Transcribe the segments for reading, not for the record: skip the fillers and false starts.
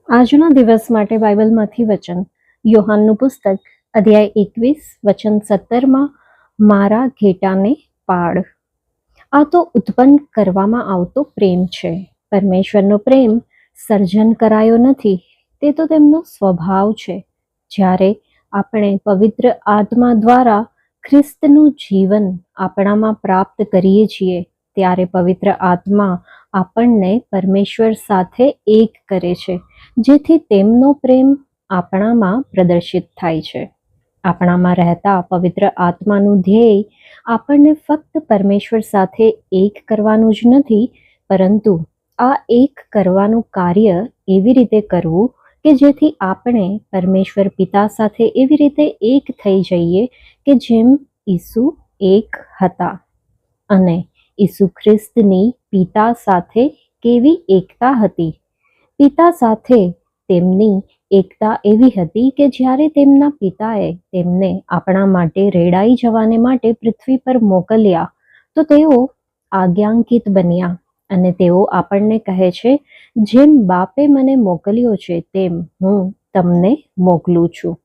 આજના દિવસ માટે બાઇબલમાંથી વચન યોહાનનું પુસ્તક અધ્યાય 21 વચન 17 મારા ઘેટાને પાડ. આ તો ઉત્પન્ન કરવામાં આવતો પ્રેમ છે. પરમેશ્વરનો પ્રેમ સર્જન કરાયો નથી, તે તો તેમનો સ્વભાવ છે. જ્યારે આપણે પવિત્ર આત્મા દ્વારા ખ્રિસ્તનું જીવન આપણામાં પ્રાપ્ત કરીએ છીએ, ત્યારે પવિત્ર આત્મા આપણને પરમેશ્વર સાથે એક કરે છે, જેથી તેમનો પ્રેમ આપણામાં પ્રદર્શિત થાય છે. આપણામાં રહેતા પવિત્ર આત્માનું ધ્યેય આપણને ફક્ત પરમેશ્વર સાથે એક કરવાનું જ નથી, પરંતુ આ એક કરવાનું કાર્ય એવી રીતે કરવું કે જેથી આપણે પરમેશ્વર પિતા સાથે એવી રીતે એક થઈ જઈએ કે જેમ ઈસુ એક હતા. અને ઈસુ ખ્રિસ્તની પિતા સાથે કેવી એકતા હતી. પિતા સાથે તેમની એકતા એવી હતી કે જ્યારે તેમના પિતાએ તેમને આપણા માટે રેડાઈ જવાને માટે પૃથ્વી પર મોકલ્યા, તો તેઓ આજ્ઞાંકિત બન્યા. અને તેઓ આપણને કહે છે, જેમ બાપે મને મોકલ્યો છે તેમ હું તમને મોકલું છું.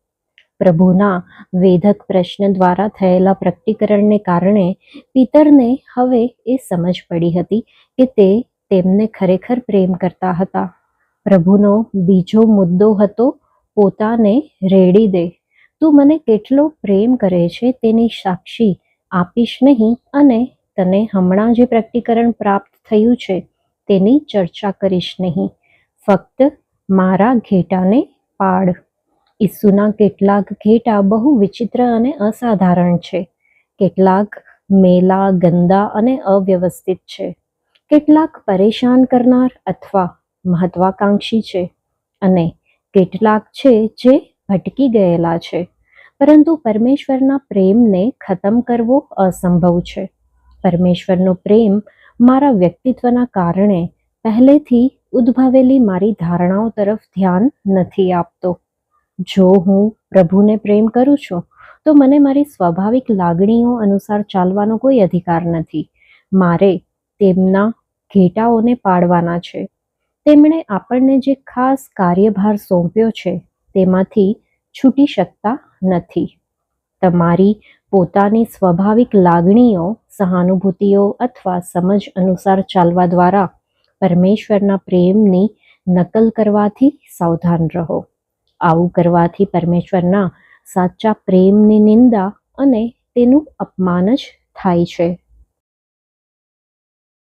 પ્રભુના વેધક પ્રશ્ન દ્વારા થયેલા પ્રકટીકરણને કારણે પિતરને હવે એ સમજ પડી હતી કે તે તેમને ખરેખર પ્રેમ કરતા હતા. પ્રભુનો બીજો મુદ્દો હતો, પોતાને રેડી દે. તું મને કેટલો પ્રેમ કરે છે તેની સાક્ષી આપીશ નહીં, અને તને હમણાં જે પ્રકટીકરણ પ્રાપ્ત થયું છે તેની ચર્ચા કરીશ નહીં. ફક્ત મારા ઘેટાને પાડ. ઈસુના કેટલાક ઘેટા બહુ વિચિત્ર અને અસાધારણ છે. કેટલાક મેલા, ગંદા અને અવ્યવસ્થિત છે. કેટલાક પરેશાન કરનાર અથવા મહત્વાકાંક્ષી છે, અને કેટલાક છે જે ભટકી ગયેલા છે. પરંતુ પરમેશ્વરના પ્રેમને ખતમ કરવો અસંભવ છે. પરમેશ્વરનો પ્રેમ મારા વ્યક્તિત્વના કારણે પહેલેથી ઉદ્ભવેલી મારી ધારણાઓ તરફ ધ્યાન નથી આપતો. જો હું પ્રભુને પ્રેમ કરું છું, તો મને મારી સ્વાભાવિક લાગણીઓ અનુસાર ચાલવાનો કોઈ અધિકાર નથી. મારે તેમના ઘેટાઓને પાડવાના છે. તેમણે આપણને જે ખાસ કાર્યભાર સોંપ્યો છે તેમાંથી છૂટી શકતા નથી. તમારી પોતાની સ્વાભાવિક લાગણીઓ, સહાનુભૂતિઓ અથવા સમજ અનુસાર ચાલવા દ્વારા પરમેશ્વરના પ્રેમની નકલ કરવાથી સાવધાન રહો. આવું કરવાથી પરમેશ્વરના સાચા પ્રેમની નિંદા અને તેનું અપમાન જ થાય છે.